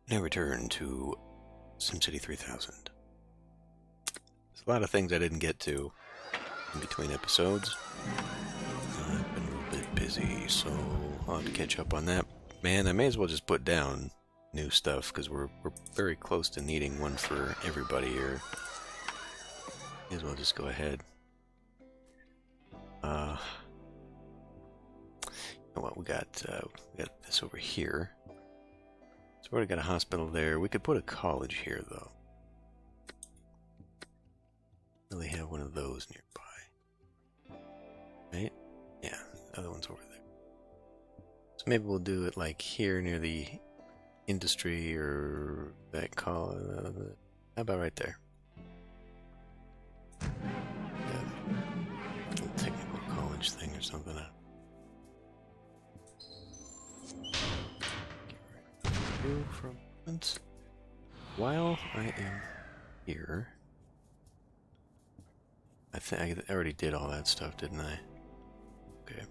Now return to SimCity 3000. There's a lot of things I didn't get to in between episodes. I've been a little bit busy, so I'll have to catch up on that. Man, I may as well just put down new stuff, because we're very close to needing one for everybody here. May as well just go ahead. You know what, we got this over here. So we already got a hospital there. We could put a college here, though. Really have one of those nearby. Right? Yeah, the other one's over there. So maybe we'll do it like here near the industry or that college. How about right there? Yeah, a technical college thing or something. For a moment. While I am here, I think I already did all that stuff, didn't I? Okay.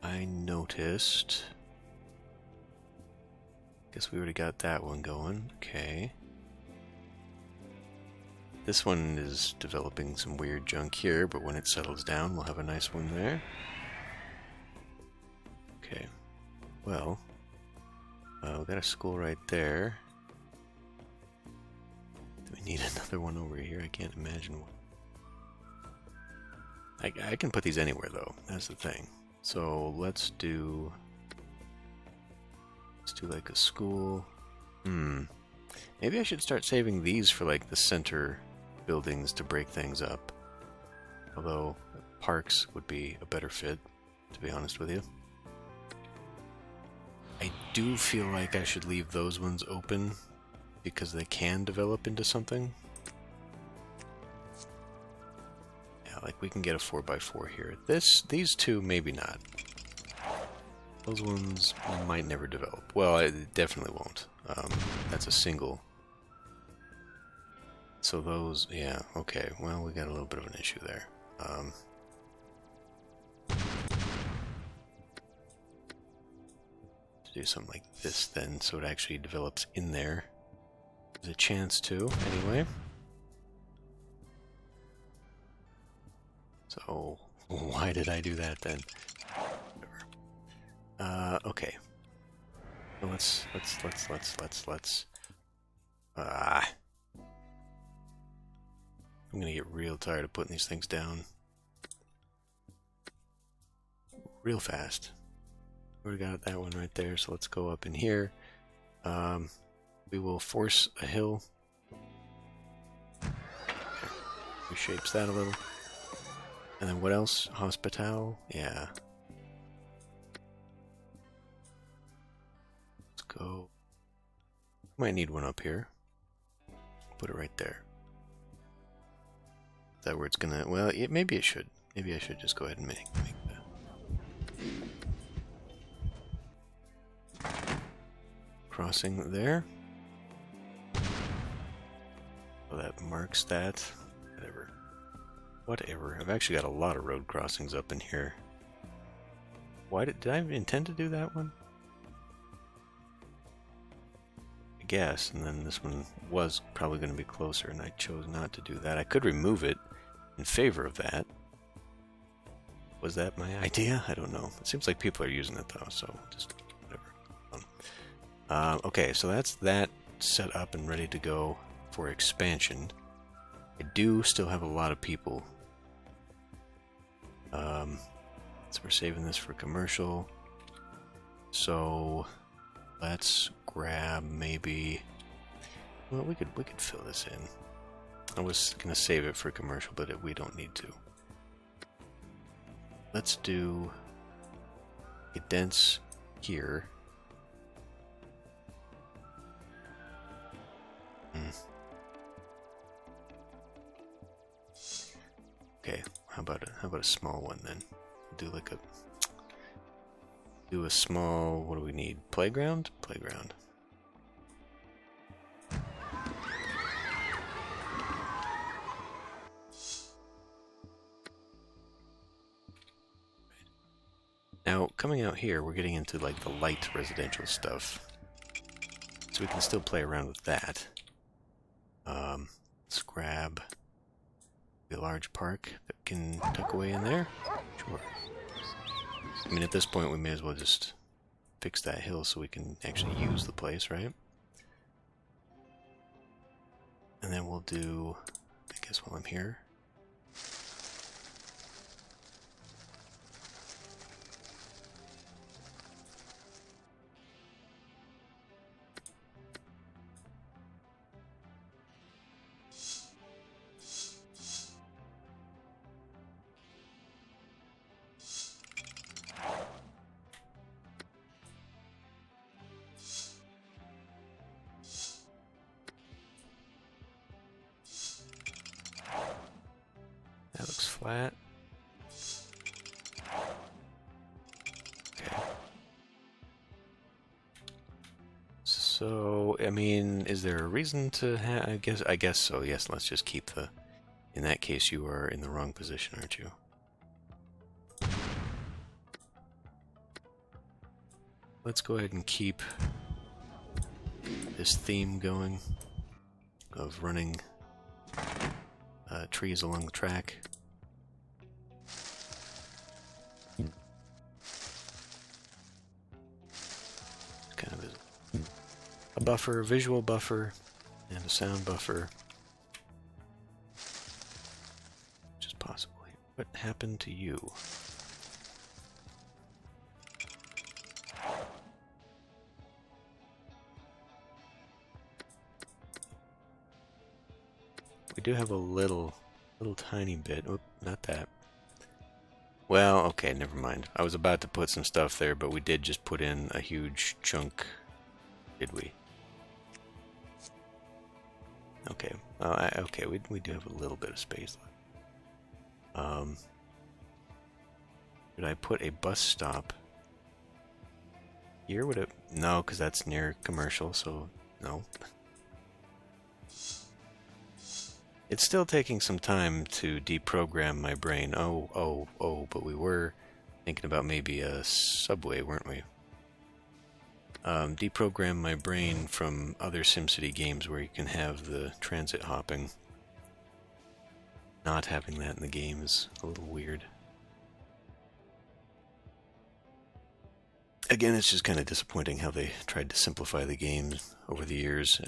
I noticed. Guess we already got that one going. Okay. This one is developing some weird junk here, but when it settles down, we'll have a nice one there. Okay, well, we got a school right there. Do we need another one over here? I can't imagine what. I can put these anywhere, though. That's the thing. So let's do like a school. Maybe I should start saving these for like the center buildings to break things up. Although parks would be a better fit, to be honest with you. I do feel like I should leave those ones open because they can develop into something. Yeah, like we can get a 4x4 here. These two, maybe not. Those ones might never develop. Well, it definitely won't. That's a single. So those, yeah, okay. Well, we got a little bit of an issue there. Do something like this then, so it actually develops in there. There's a chance to, anyway. So why did I do that then? Whatever. Okay. Let's. I'm gonna get real tired of putting these things down real fast. We got that one right there, so let's go up in here. We will force a hill. Reshapes that a little. And then what else? Hospital? Yeah. Let's go. Might need one up here. Put it right there. Is that where it's gonna... Well, maybe it should. Maybe I should just go ahead and make that. Crossing there. So that marks that. Whatever. I've actually got a lot of road crossings up in here. Why did I intend to do that one? I guess. And then this one was probably going to be closer, and I chose not to do that. I could remove it in favor of that. Was that my idea? I don't know. It seems like people are using it though, so just whatever. Okay, so that's that set up and ready to go for expansion. I do still have a lot of people. So we're saving this for commercial. So let's grab maybe. Well, we could fill this in. I was gonna save it for commercial, but we don't need to. Let's do a dense here. Okay, how about a small one then? Do a small. What do we need? Playground? Playground. Now, coming out here, we're getting into like the light residential stuff. So we can still play around with that. Let's grab a large park that can tuck away in there. Sure. I mean, at this point, we may as well just fix that hill so we can actually use the place, right? And then we'll do, I guess while I'm here, that looks flat. Okay. So, I mean, is there a reason to have, I guess so, yes, let's just keep the, in that case you are in the wrong position, aren't you? Let's go ahead and keep this theme going of running trees along the track. Kind of a buffer, a visual buffer, and a sound buffer. Just possibly. What happened to you? We do have a little tiny bit. Oh, not that. Well, okay, never mind. I was about to put some stuff there, but we did just put in a huge chunk, did we? Okay. Okay, we do have a little bit of space left. Did I put a bus stop here? Would it? No, because that's near commercial, so no. It's still taking some time to deprogram my brain. Oh, but we were thinking about maybe a subway, weren't we? Deprogram my brain from other SimCity games where you can have the transit hopping. Not having that in the game is a little weird. Again, it's just kind of disappointing how they tried to simplify the game over the years.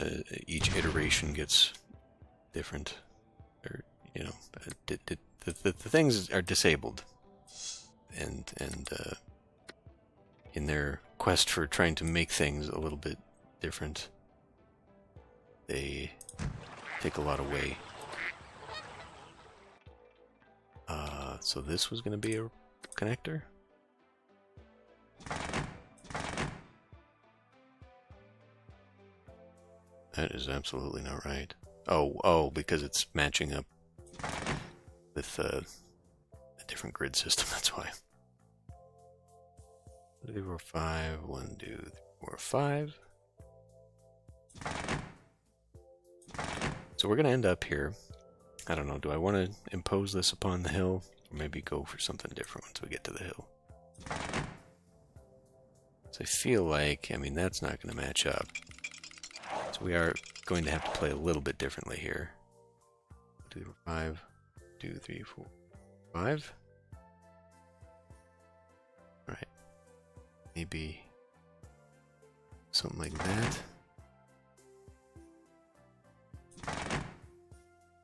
Each iteration gets different. Or, you know, the things are disabled, and in their quest for trying to make things a little bit different, they take a lot away. So this was going to be a connector? That is absolutely not right. Oh, because it's matching up with a different grid system, that's why. 1, 2, 3, 4, 5. 1, 2, 3, 4, 5. So we're going to end up here. I don't know, do I want to impose this upon the hill? Or maybe go for something different once we get to the hill? So I feel like, I mean, that's not going to match up. So we are going to have to play a little bit differently here. 2, 5, 2, 3, 4, 5. All right. Maybe something like that.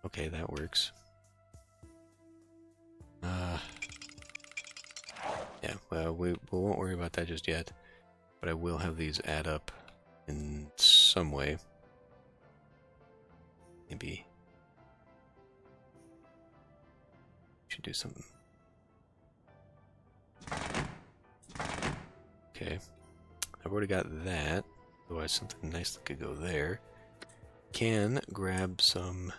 Okay, that works. Yeah, well, we won't worry about that just yet. But I will have these add up in some way. Maybe should do something. Okay, I've already got that. Otherwise, something nice that could go there. Can grab some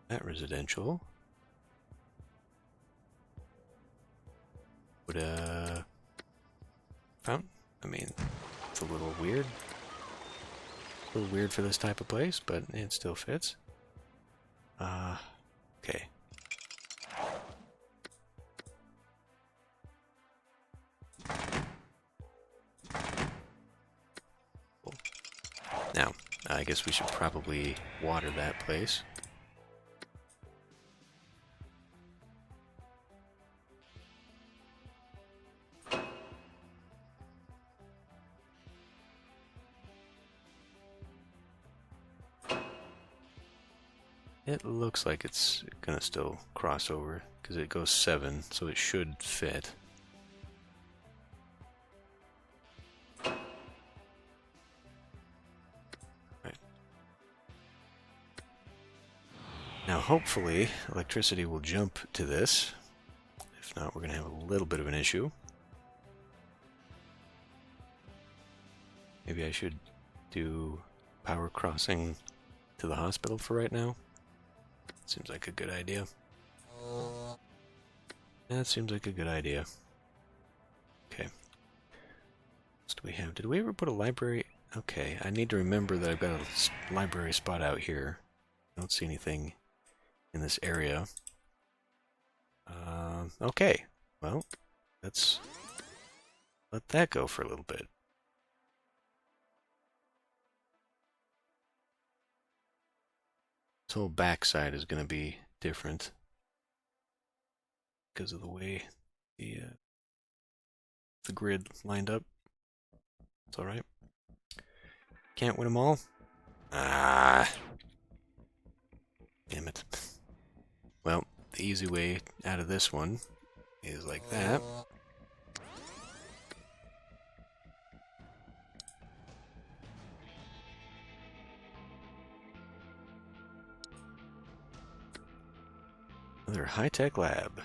that residential. Would a fountain? I mean, it's a little weird. A little weird for this type of place, but it still fits. Okay. Now, I guess we should probably water that place. It looks like it's gonna still cross over because it goes 7, so it should fit. Right. Now, hopefully, electricity will jump to this. If not, we're gonna have a little bit of an issue. Maybe I should do power crossing to the hospital for right now. Seems like a good idea. That seems like a good idea. Okay. What do we have? Did we ever put a library? Okay, I need to remember that I've got a library spot out here. I don't see anything in this area. Okay. Well, let's let that go for a little bit. This whole backside is going to be different because of the way the grid lined up. It's all right. Can't win them all. Ah, damn it. Well, the easy way out of this one is like that. Another high-tech lab.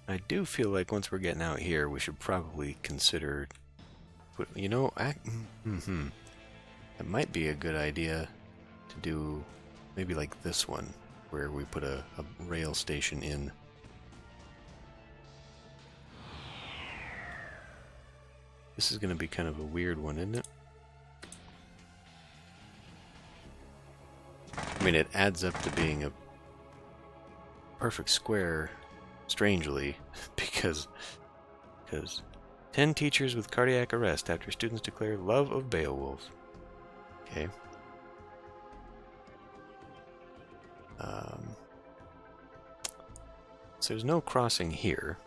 I do feel like once we're getting out here, we should probably consider, you know, it might be a good idea to do maybe like this one, where we put a rail station in. This is going to be kind of a weird one, isn't it? I mean, it adds up to being a perfect square, strangely, because 10 teachers with cardiac arrest after students declare love of Beowulf. Okay. So there's no crossing here.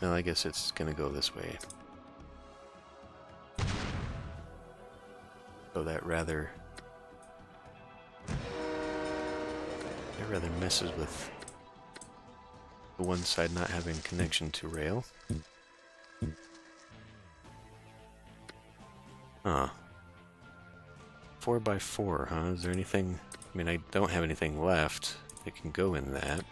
Well, I guess it's gonna go this way. So that rather messes with the one side not having connection to rail. Huh. 4x4, huh? Is there anything? I mean, I don't have anything left that can go in that.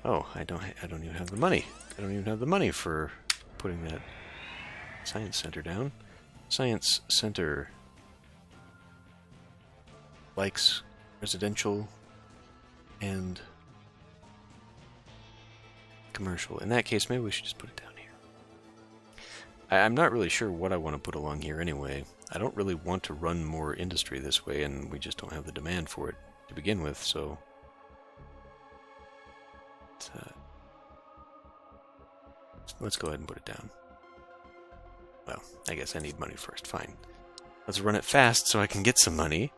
Oh, I don't even have the money. I don't even have the money for putting that science center down. Science center likes residential and commercial. In that case, maybe we should just put it down here. I'm not really sure what I want to put along here anyway. I don't really want to run more industry this way, and we just don't have the demand for it to begin with, so... let's go ahead and put it down. Well, I guess I need money first. Fine. Let's run it fast so I can get some money.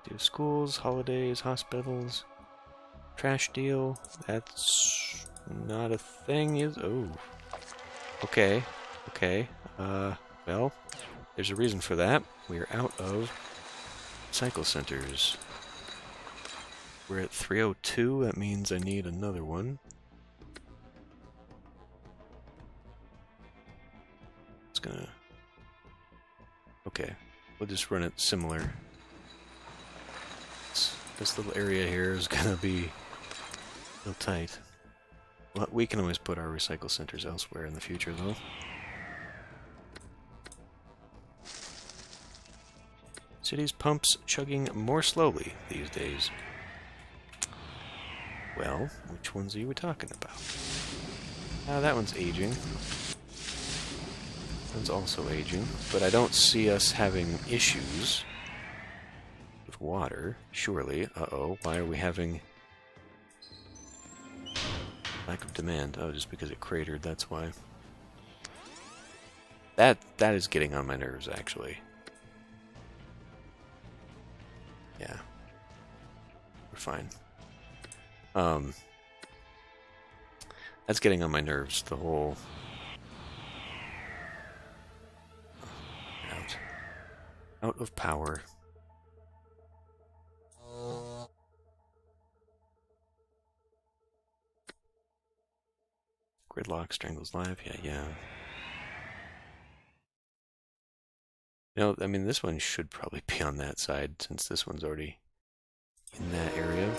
Do schools, holidays, hospitals, trash deal. That's not a thing, is... oh. Okay. Okay. Well, there's a reason for that. We're out of cycle centers. We're at 302. That means I need another one. It's gonna... okay. We'll just run it similar. This little area here is gonna be real tight. Well, we can always put our recycle centers elsewhere in the future, though. City's pumps chugging more slowly these days. Well, which ones are you talking about? That one's aging. That one's also aging. But I don't see us having issues with water, surely. Uh-oh, why are we having lack of demand? Oh, just because it cratered, that's why. That is getting on my nerves, actually. Yeah. We're fine. That's getting on my nerves, the whole... Out of power. Gridlock strangles live, yeah. You know, I mean, this one should probably be on that side, since this one's already in that area.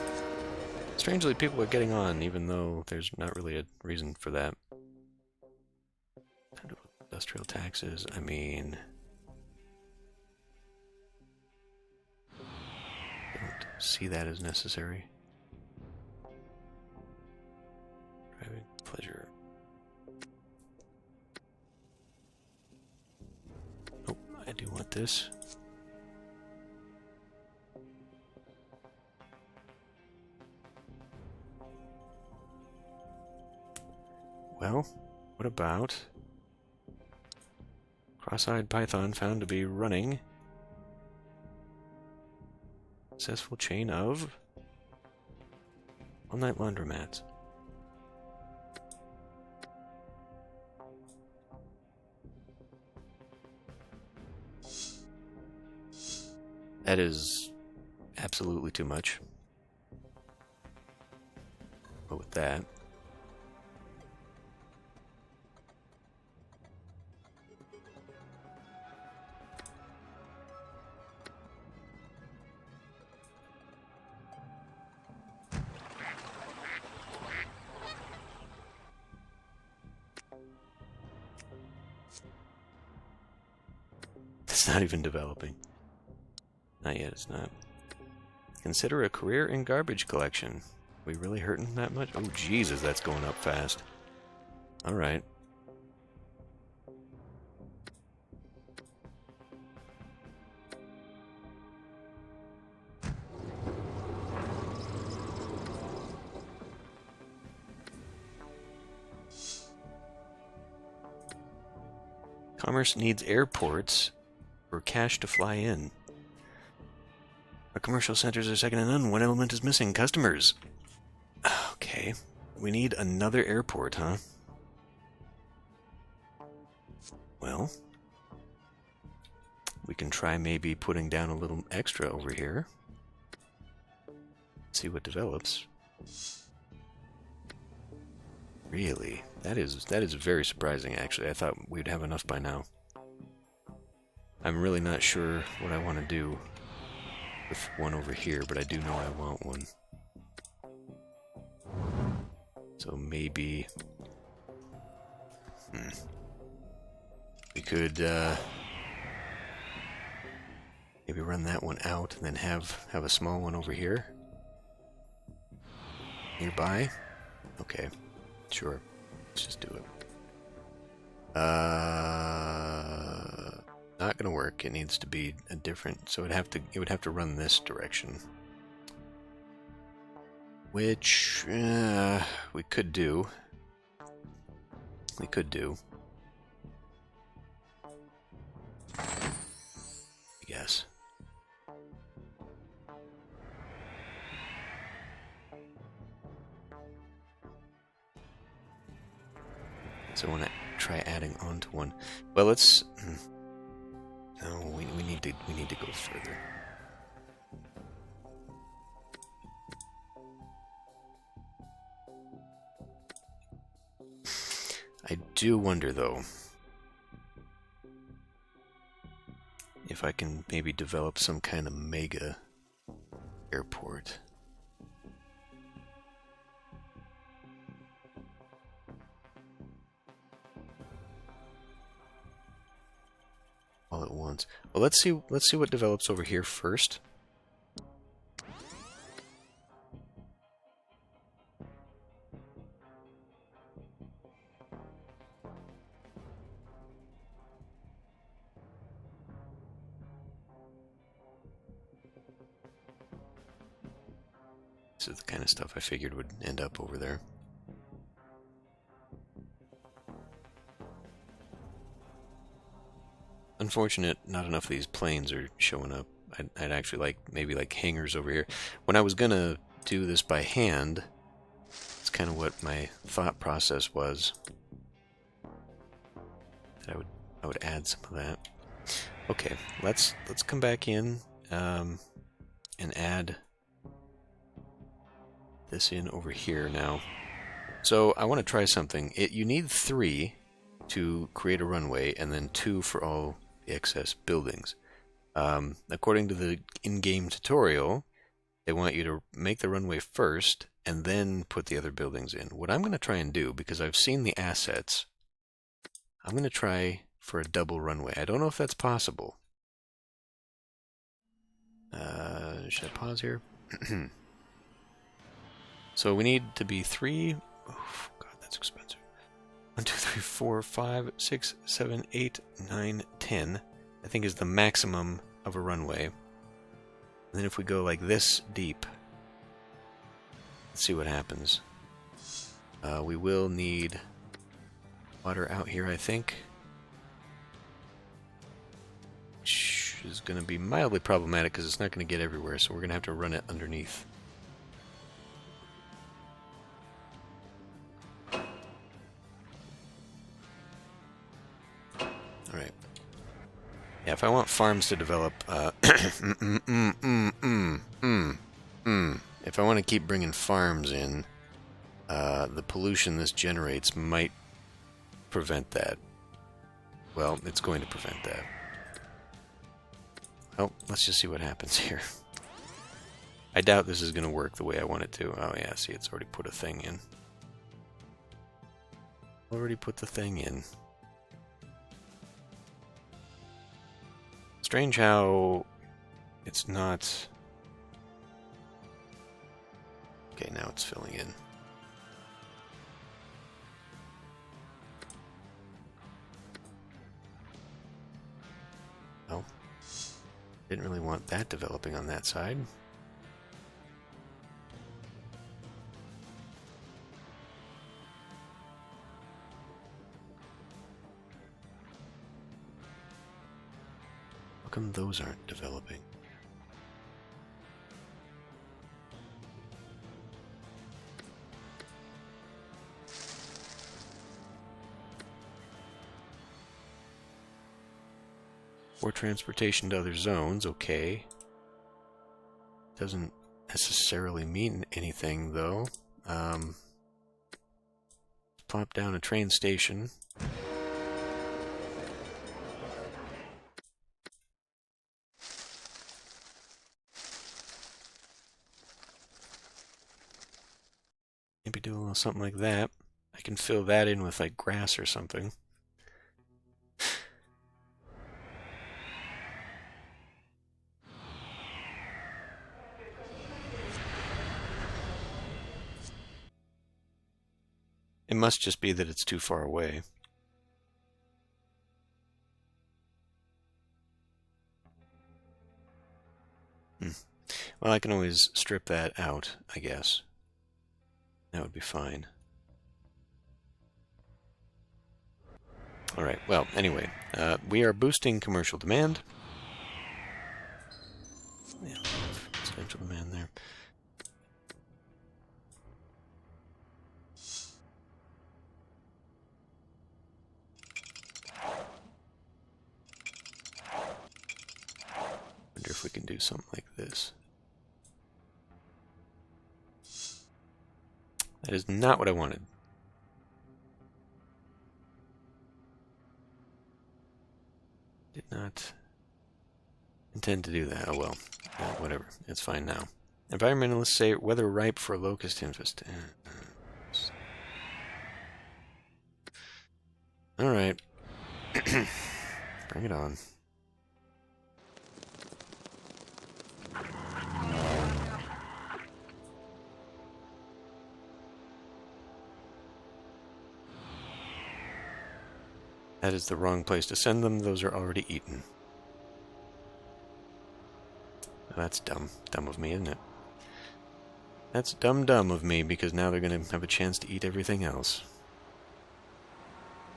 Strangely, people are getting on, even though there's not really a reason for that. Industrial taxes, I mean... Don't see that as necessary. Driving pleasure. Oh, I do want this. Well, what about cross-eyed python found to be running successful chain of all-night laundromats. That is absolutely too much. But with that, it's not even developing. Not yet, it's not. Consider a career in garbage collection. We really hurting that much? Oh, Jesus, that's going up fast. Alright. Commerce needs airports for cash to fly in. Our commercial centers are second to none. One element is missing. Customers. Okay. We need another airport, huh? Well, we can try maybe putting down a little extra over here. See what develops. Really? That is very surprising, actually. I thought we'd have enough by now. I'm really not sure what I want to do with one over here, but I do know I want one. So maybe... we could maybe run that one out and then have a small one over here. Nearby? Okay. Sure. Let's just do it. Not gonna work. It needs to be a different, so it would have to run this direction. Which we could do. We could do. I guess. So I want to try adding on to one. Well, let's. No, we need to go further. I do wonder, though, if I can maybe develop some kind of mega airport. All at once. Well, let's see what develops over here first. This is the kind of stuff I figured would end up over there. Unfortunate, not enough of these planes are showing up. I'd actually like maybe like hangars over here. When I was gonna do this by hand, it's kind of what my thought process was. That I would add some of that. Okay, let's come back in and add this in over here now. So I want to try something. You need 3 to create a runway, and then 2 for all the excess buildings. According to the in-game tutorial, they want you to make the runway first and then put the other buildings in. What I'm going to try and do, because I've seen the assets, I'm going to try for a double runway. I don't know if that's possible. Should I pause here? So we need to be 3. Oh, God, that's expensive. 1, 2, 3, 4, 5, 6, 7, 8, 9, 10. I think is the maximum of a runway. And then if we go like this deep, let's see what happens. We will need water out here, I think. Which is going to be mildly problematic because it's not going to get everywhere, so we're going to have to run it underneath. Alright. Yeah, if I want farms to develop, if I want to keep bringing farms in, the pollution this generates might prevent that. Well, it's going to prevent that. Oh, let's just see what happens here. I doubt this is going to work the way I want it to. Oh yeah, see, it's already put a thing in. Already put the thing in. Strange how it's not... Okay, now it's filling in. Oh. Didn't really want that developing on that side. How come those aren't developing? Or transportation to other zones, okay. Doesn't necessarily mean anything, though. Plop down a train station. Maybe do a little something like that. I can fill that in with like grass or something. It must just be that it's too far away. Well, I can always strip that out, I guess. That would be fine. Alright, well, anyway, we are boosting commercial demand. Yeah, residential demand there. Wonder if we can do something like this. That is not what I wanted. Did not intend to do that. Oh well. Yeah, whatever. It's fine now. Environmentalists say weather ripe for locust infestation. Alright. Bring it on. That is the wrong place to send them. Those are already eaten. That's dumb. Dumb of me, isn't it? That's dumb of me, because now they're going to have a chance to eat everything else.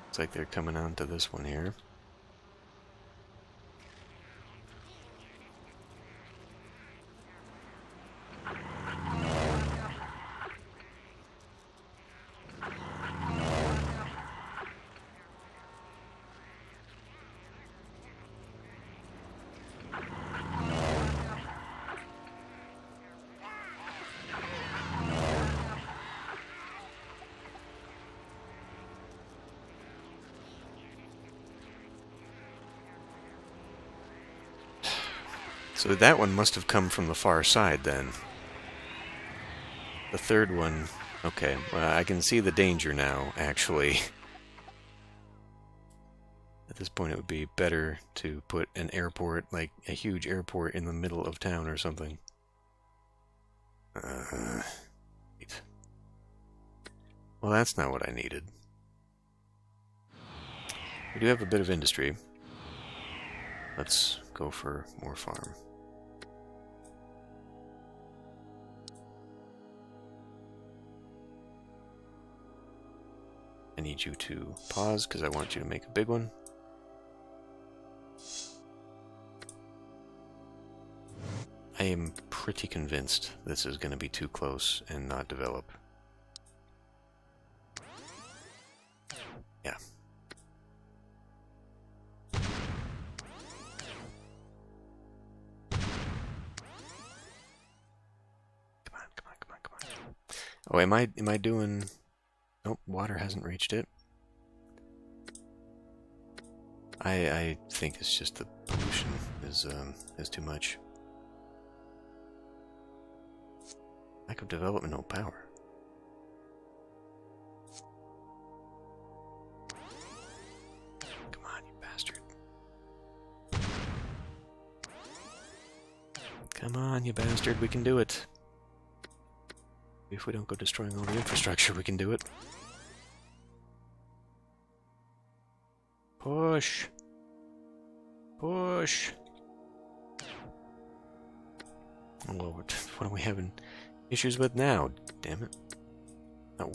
Looks like they're coming on to this one here. So that one must have come from the far side, then. The third one... Okay, well, I can see the danger now, actually. At this point, it would be better to put an airport, like a huge airport, in the middle of town or something. Wait. Well, that's not what I needed. We do have a bit of industry. Let's go for more farm. I need you to pause, because I want you to make a big one. I am pretty convinced this is going to be too close and not develop. Yeah. Come on. Oh, am I doing... Nope, water hasn't reached it. I think it's just the pollution is too much. Lack of development, no power. Come on, you bastard. Come on, you bastard, we can do it. If we don't go destroying all the infrastructure, we can do it. Push! Push! Oh, what are we having issues with now? Damn it. Oh,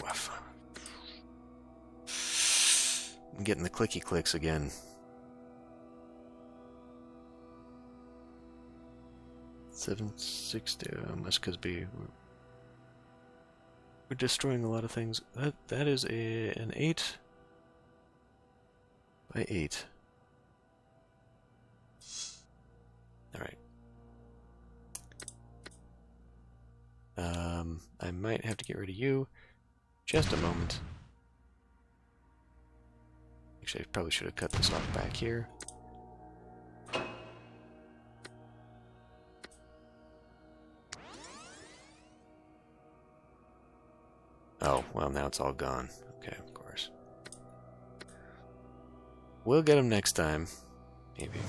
I'm getting the clicky clicks again. 760, must be... We're destroying a lot of things. That is an 8 by 8. Alright. I might have to get rid of you. Just a moment. Actually, I probably should have cut this off back here. Oh, well, now it's all gone. Okay, of course. We'll get them next time. Maybe.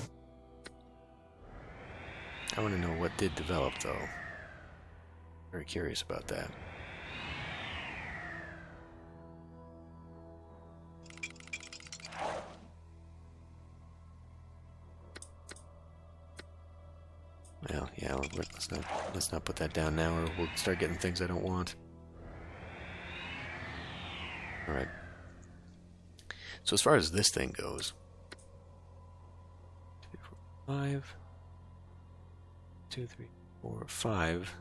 I want to know what did develop, though. Very curious about that. Well, yeah, let's not put that down now, or we'll start getting things I don't want. Alright. So as far as this thing goes, 2, 4, 5, 2, 3, 4, 5.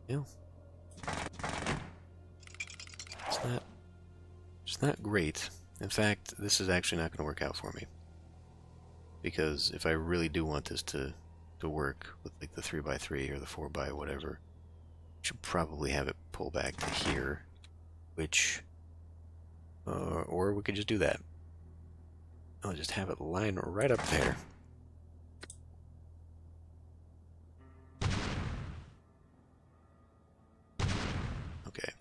Yeah. It's not great. In fact, this is actually not going to work out for me. Because if I really do want this to work with like the 3x3 or the 4x whatever, I should probably have it pull back to here, which, or we could just do that. I'll just have it line right up there. Okay.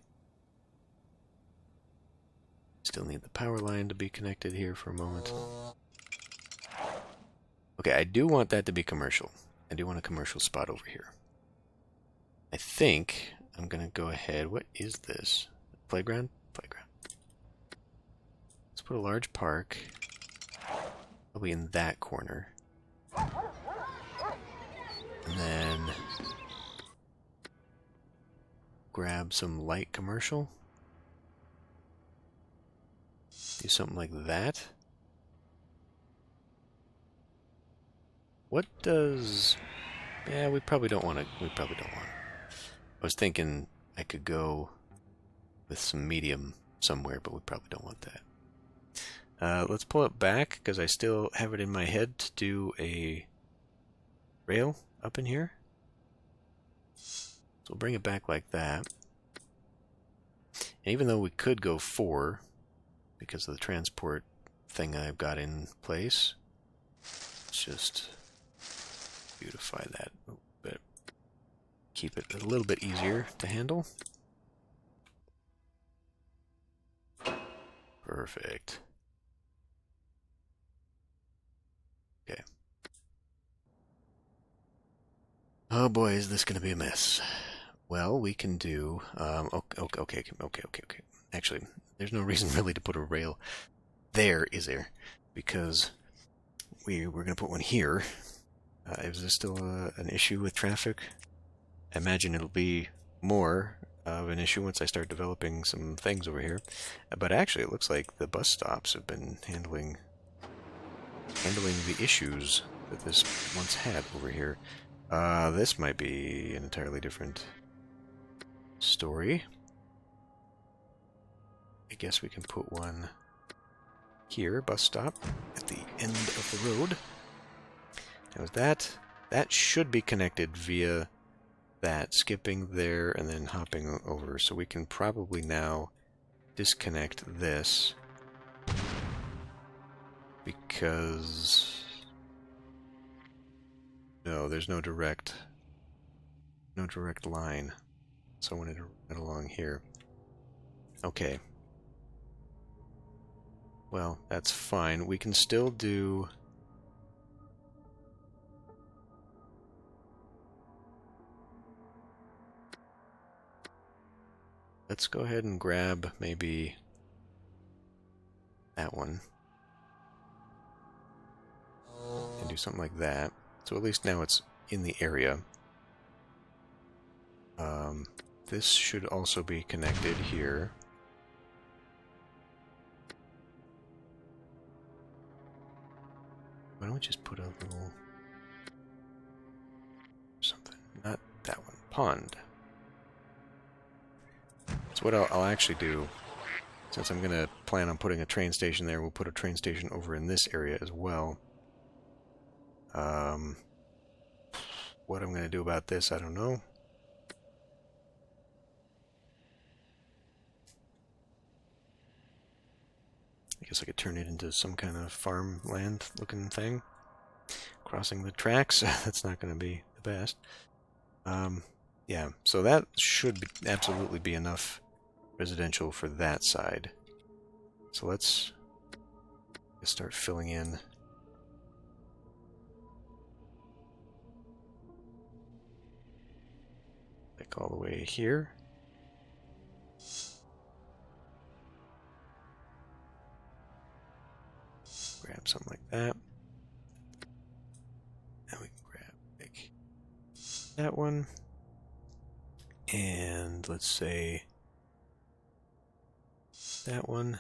Still need the power line to be connected here for a moment. Okay, I do want that to be commercial. I do want a commercial spot over here. I think I'm going to go ahead. What is this? Playground? Playground. Let's put a large park. Probably in that corner. And then grab some light commercial. Do something like that. What does... Yeah, we probably don't want to. We probably don't want to. I was thinking I could go with some medium somewhere, but we probably don't want that. Let's pull it back, because I still have it in my head to do a rail up in here. So we'll bring it back like that. And even though we could go 4, because of the transport thing I've got in place, let's just beautify that a little bit. Keep it a little bit easier to handle. Perfect. Okay. Oh boy, is this going to be a mess. Well, we can do... okay. Actually, there's no reason really to put a rail there, is there? Because we're going to put one here. Is there still an issue with traffic? I imagine it'll be more of an issue once I start developing some things over here. But actually, it looks like the bus stops have been handling the issues that this once had over here. This might be an entirely different story. I guess we can put one here, bus stop, at the end of the road. Now that should be connected via that, skipping there and then hopping over. So we can probably now disconnect this, because no, there's no direct line. So I wanted to run it along here. Okay. Well, that's fine. We can still do... Let's go ahead and grab maybe that one. And do something like that. So at least now it's in the area. This should also be connected here. Why don't we just put a little... something. Not that one. Pond. So what I'll actually do, since I'm going to plan on putting a train station there, we'll put a train station over in this area as well. What I'm going to do about this, I don't know. I guess I could turn it into some kind of farmland looking thing. Crossing the tracks, that's not going to be the best. Yeah, so that should absolutely be enough residential for that side. So let's start filling in. Like all the way here. Grab something like that. Now we can grab like that one. And let's say that one.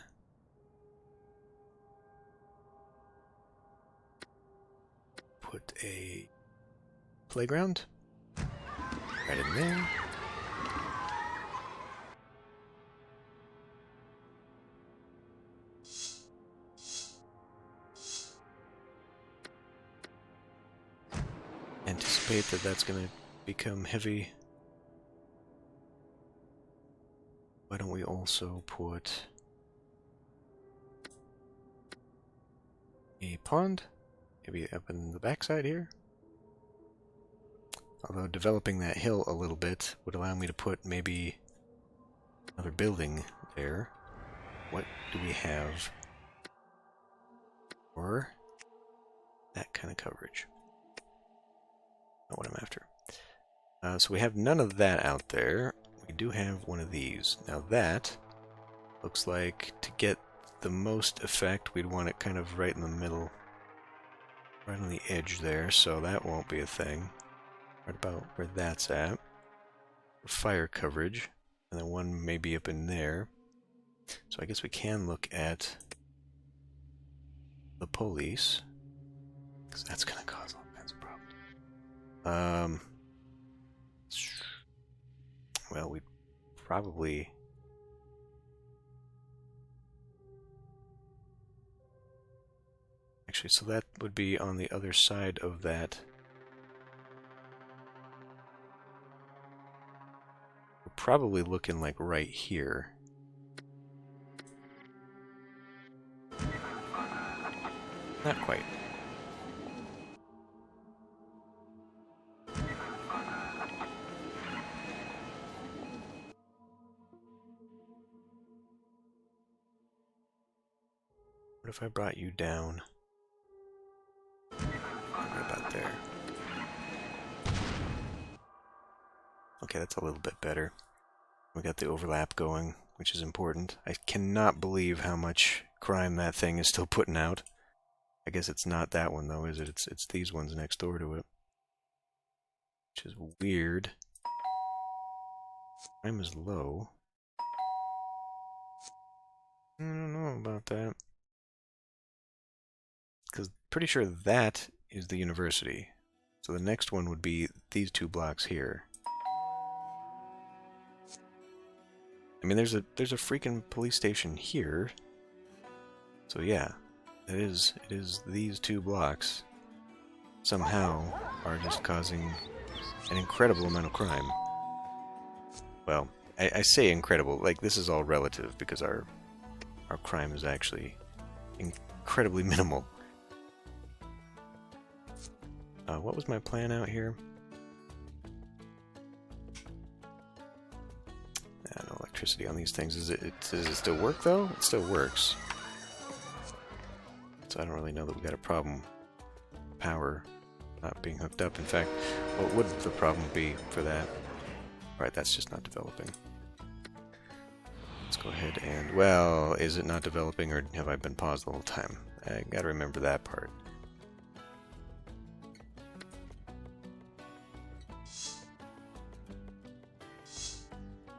Put a playground right in there. Anticipate that that's going to become heavy. Why don't we also put a pond, maybe up in the backside here? Although developing that hill a little bit would allow me to put maybe another building there. What do we have for that kind of coverage? Not what I'm after. So we have none of that out there. We do have one of these. Now that looks like, to get the most effect, we'd want it kind of right in the middle, right on the edge there, so that won't be a thing. right about where that's at. Fire coverage, and then one maybe up in there. So I guess we can look at the police, because that's going to cause all kinds of problems. Well, we'd probably... Actually, so that would be on the other side of that. We're probably looking like right here. Not quite. What if I brought you down? Right about there. Okay, that's a little bit better. We got the overlap going, which is important. I cannot believe how much crime that thing is still putting out. I guess it's not that one though, is it? It's these ones next door to it. Which is weird. Crime is low. I don't know about that. Because pretty sure that is the university. So the next one would be these two blocks here. I mean, there's a freaking police station here. So yeah, it is these two blocks somehow are just causing an incredible amount of crime. Well, I say incredible, like this is all relative because our crime is actually incredibly minimal. What was my plan out here? No electricity on these things. Does it still work though? It still works. So I don't really know that we got a problem. Power not being hooked up. In fact, what would the problem be for that? Alright, that's just not developing. Let's go ahead and... Well, is it not developing or have I been paused the whole time? I gotta remember that part.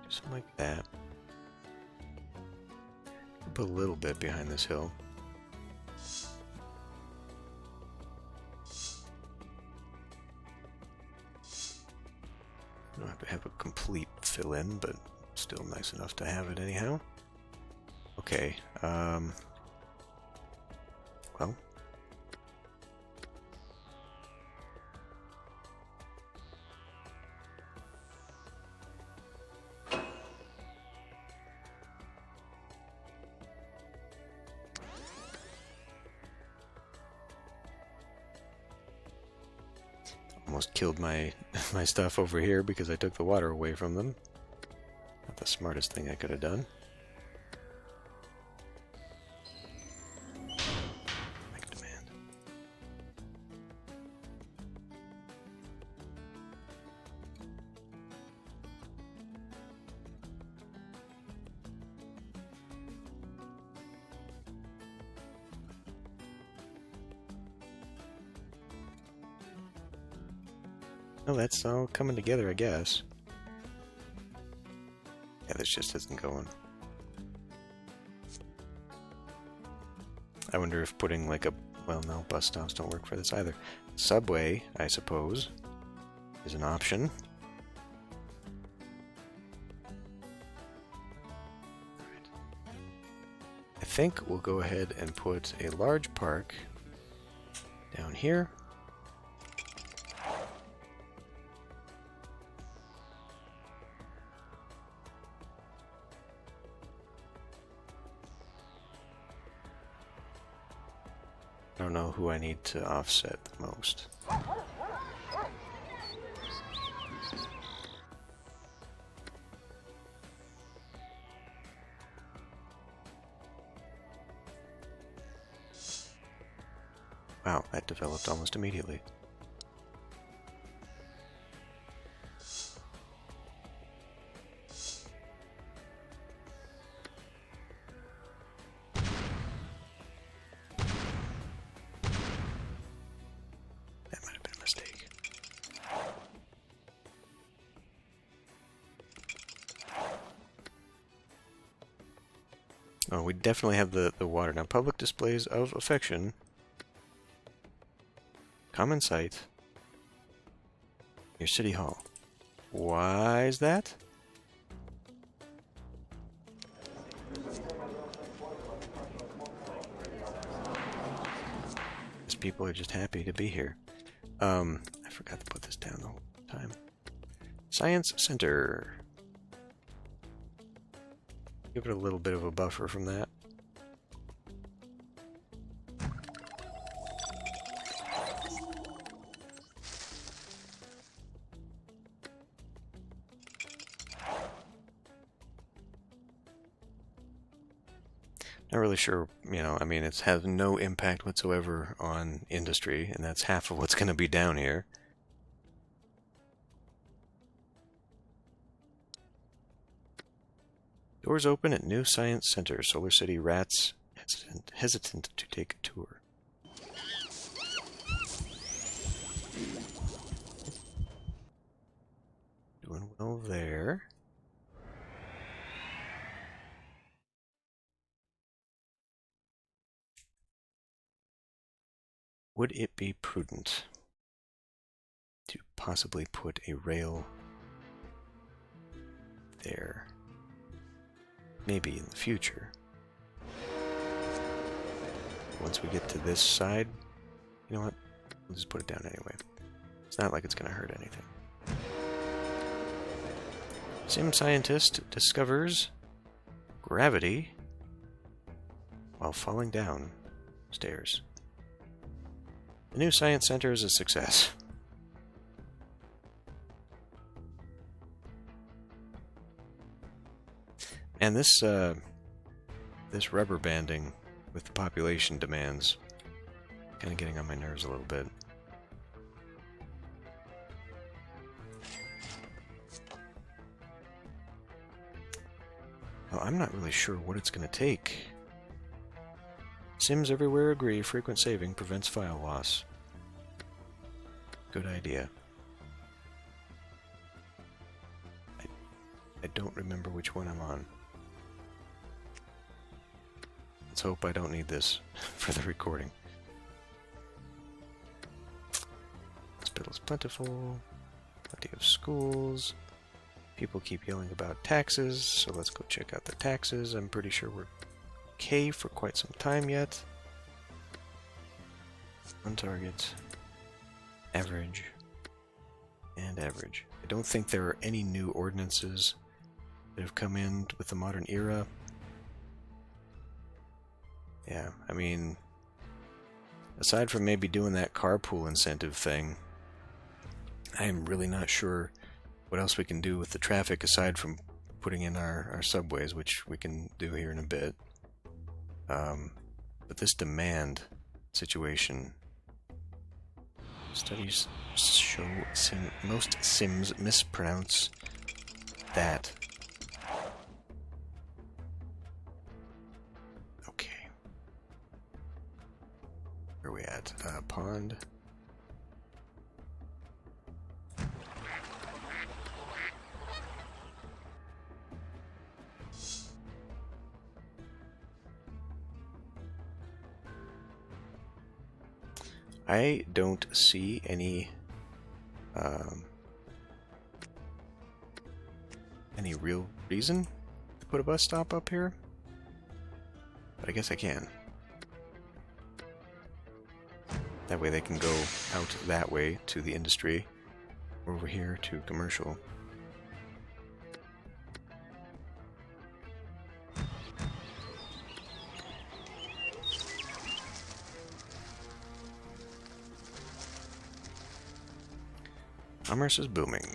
Something like that. Put a little bit behind this hill. I don't have to have a complete fill-in, but still nice enough to have it anyhow. Okay, well. Almost killed my stuff over here because I took the water away from them. Not the smartest thing I could have done. Make a demand. Oh, that's all coming together, I guess. Yeah, this just isn't going. I wonder if putting like a... Well, no, bus stops don't work for this either. Subway, I suppose, is an option. Right. I think we'll go ahead and put a large park down here. I don't know who I need to offset the most. Wow, that developed almost immediately. Oh, we definitely have the water. Now, public displays of affection. Common site. Your city hall. Why is that? These people are just happy to be here. I forgot to put this down the whole time. Science Center. Give it a little bit of a buffer from that. Not really sure, you know, I mean, it has no impact whatsoever on industry, and that's half of what's going to be down here. Doors open at new science center. Solar City rats hesitant to take a tour. Doing well there. Would it be prudent to possibly put a rail there? Maybe in the future. Once we get to this side, you know what? We'll just put it down anyway. It's not like it's going to hurt anything. Sim scientist discovers gravity while falling down stairs. The new science center is a success. And this rubber banding with the population demands kind of getting on my nerves a little bit. Well, I'm not really sure what it's going to take. Sims everywhere agree frequent saving prevents file loss. Good idea. I don't remember which one I'm on. Let's hope I don't need this for the recording. Hospitals plentiful. Plenty of schools. People keep yelling about taxes, so let's go check out the taxes. I'm pretty sure we're okay for quite some time yet. On target. Average. And average. I don't think there are any new ordinances that have come in with the modern era. Yeah, I mean, aside from maybe doing that carpool incentive thing, I am really not sure what else we can do with the traffic aside from putting in our subways, which we can do here in a bit. But this demand situation, studies show most Sims mispronounce that. Okay. Where are we at? Pond. I don't see any real reason to put a bus stop up here, but I guess I can. That way they can go out that way to the industry, over here to commercial. Commerce is booming.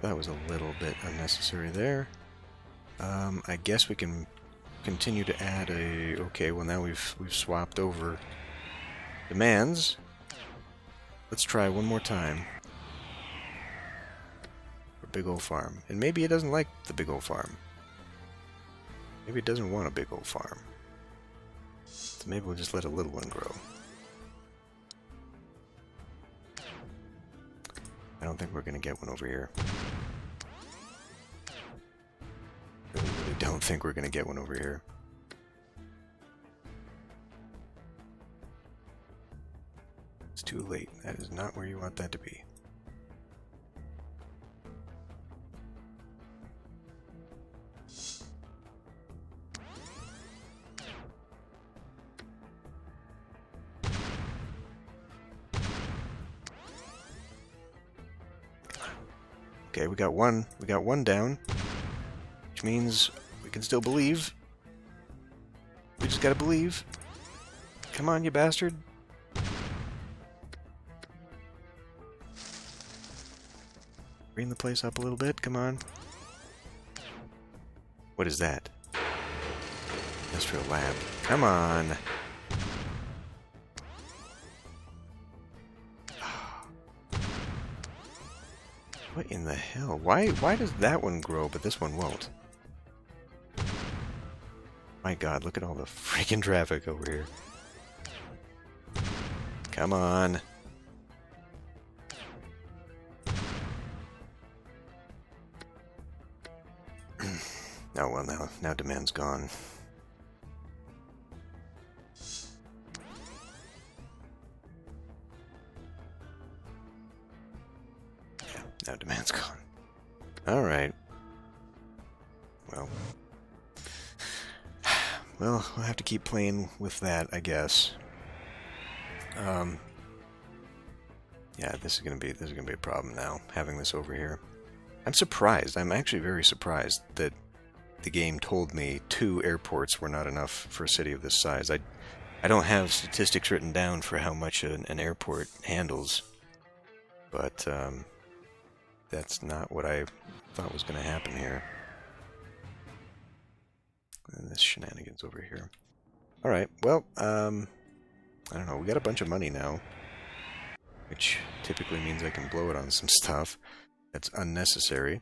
That was a little bit unnecessary there. I guess we can continue to add a... Okay, well now we've swapped over demands. Let's try one more time. For big old farm. And maybe it doesn't like the big old farm. Maybe it doesn't want a big old farm. So maybe we'll just let a little one grow. I don't think we're going to get one over here. Really don't think we're going to get one over here. It's too late. That is not where you want that to be. Okay, we got one down, which means we can still believe. We just gotta believe. Come on, you bastard. Green the place up a little bit, come on. What is that? Industrial lab. Come on. What in the hell? Why does that one grow, but this one won't? My god, look at all the freaking traffic over here. Come on. Oh, well, now demand's gone. Yeah, now demand's gone. Alright. Well, we'll have to keep playing with that, I guess. Yeah, this is gonna be a problem now, having this over here. I'm surprised. I'm actually very surprised that the game told me 2 airports were not enough for a city of this size. I don't have statistics written down for how much an airport handles, but that's not what I thought was going to happen here. And this shenanigans over here. Alright, well, I don't know, we got a bunch of money now, which typically means I can blow it on some stuff that's unnecessary.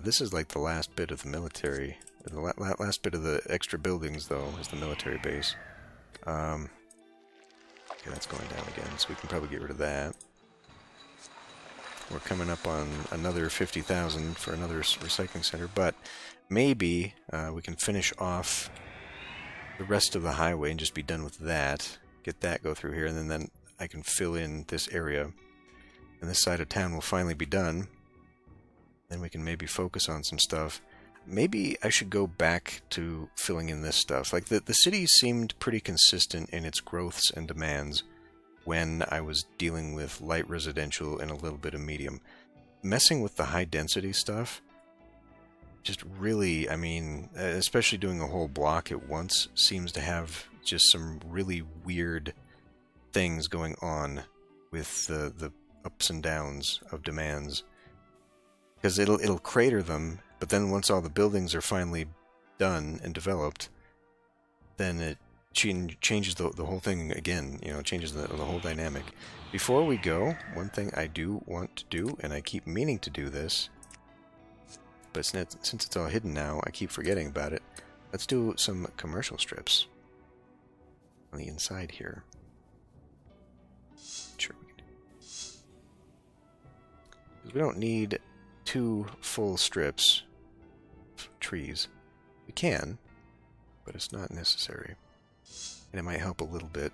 This is like the last bit of the military, the last bit of the extra buildings, though, is the military base. Okay, that's going down again, so we can probably get rid of that. We're coming up on another 50,000 for another recycling center, but maybe we can finish off the rest of the highway and just be done with that. Get that go through here, and then I can fill in this area. And this side of town will finally be done. Then we can maybe focus on some stuff. Maybe I should go back to filling in this stuff. Like, the city seemed pretty consistent in its growths and demands when I was dealing with light residential and a little bit of medium. Messing with the high density stuff, just really, I mean, especially doing a whole block at once, seems to have just some really weird things going on with the ups and downs of demands. Because it'll crater them, but then once all the buildings are finally done and developed, then it changes the whole thing again, you know, changes the whole dynamic. Before we go, one thing I do want to do, and I keep meaning to do this, but since it's all hidden now, I keep forgetting about it. Let's do some commercial strips on the inside here. Sure we can do. Because we don't need 2 full strips of trees. We can, but it's not necessary. And it might help a little bit.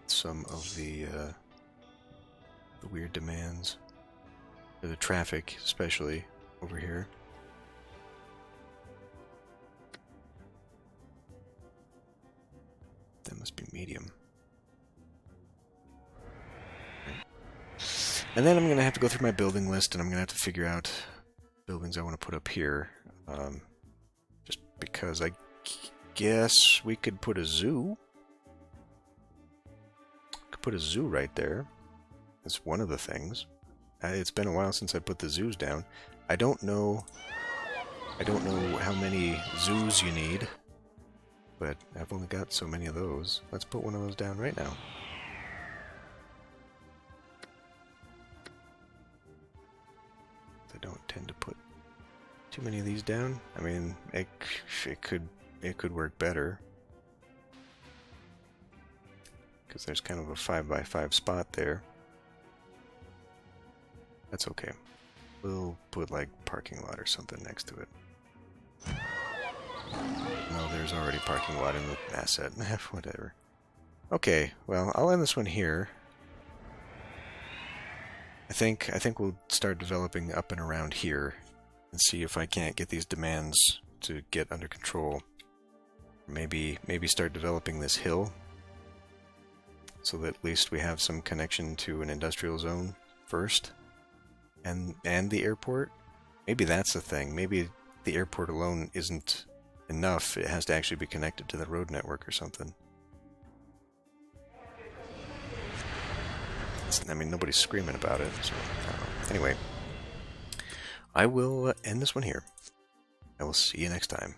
Some of the weird demands. Or the traffic, especially, over here. That must be medium. And then I'm going to have to go through my building list, and I'm going to have to figure out buildings I want to put up here. Just because I guess we could put a zoo. Could put a zoo right there. That's one of the things. It's been a while since I put the zoos down. I don't know how many zoos you need, but I've only got so many of those. Let's put one of those down right now. I don't tend to put too many of these down. I mean, it could work better because there's kind of a 5x5 spot there. That's okay. We'll put like parking lot or something next to it. No, there's already parking lot in the asset. Whatever. Okay, well, I'll end this one here. I think we'll start developing up and around here and see if I can't get these demands to get under control. Maybe start developing this hill so that at least we have some connection to an industrial zone first, and the airport. Maybe that's the thing. Maybe the airport alone isn't enough. It has to actually be connected to the road network or something. I mean, nobody's screaming about it, so I don't know. Anyway, I will end this one here. I will see you next time.